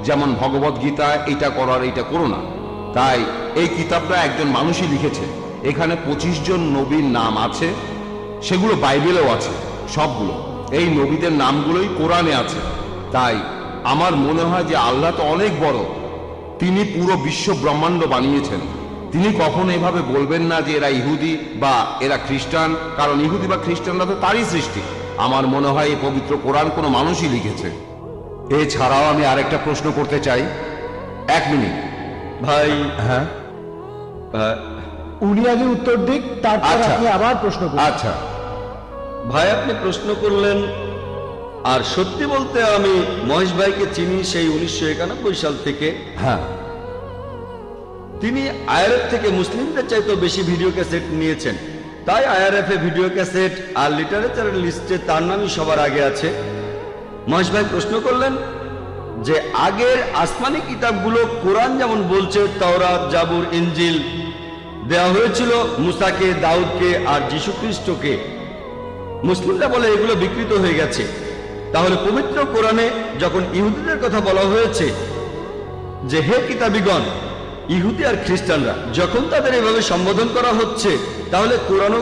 যেমন ভগবত গীতা, এটা করার এটা করো না। তাই এই কিতাবটা একজন মানুষই লিখেছে। এখানে 25 জন নবীর নাম আছে, সেগুলো বাইবেলেও আছে সবগুলো। এই নবীদের নামগুলোই কোরআনে আছে। তাই আমার মনে হয় যে আল্লাহ তো অনেক বড়, তিনি পুরো বিশ্ব ব্রহ্মাণ্ড বানিয়েছেন। তিনি কখনো এভাবে বলবেন না যে এরা ইহুদি বা এরা খ্রিস্টান, কারণ ইহুদি বা খ্রিস্টানরা তো তারই সৃষ্টি। আমার মনে হয় এই পবিত্র কোরআন কোনো মানুষই লিখেছে। এছাড়াও আমি আরেকটা প্রশ্ন করতে চাই। 1 মিনিট ভাই। হ্যাঁ, উনি আগে উত্তর দিক, তারপর আচ্ছা। আপনি আবার প্রশ্ন করুন। আচ্ছা। ভাই আপনি প্রশ্ন করলেন, আর সত্যি বলতে আমি মহেশ ভাইকে চিনি সেই 1991 সাল থেকে। হ্যাঁ, তিনি আইআরএফ থেকে মুসলিমদের চাইতেও বেশি ভিডিও ক্যাসেট নিয়েছেন। তাই আইআরএফ এ ভিডিও ক্যাসেট আর লিটারেচারের লিস্টে তার নামই সবার আগে আছে। মহেশ ভাই প্রশ্ন করলেন যে আগের আসমানি কিতাবগুলো কোরআন যেমন বলছে তাওরাত, জাবুর, ইনজিল দেওয়া হয়েছিল মুসাকে, দাউদকে আর যীশু খ্রিস্টকে, মুসলিমরা বলে এগুলো বিকৃত হয়ে গেছে। তাহলে পবিত্র কোরআনে যখন ইহুদিদের কথা বলা হয়েছে যে হে কিতাবীগণ, ইহুদি আর খ্রিস্টানরা যখন তাদের এভাবে সম্বোধন করা হচ্ছে, তাহলে কোরআনও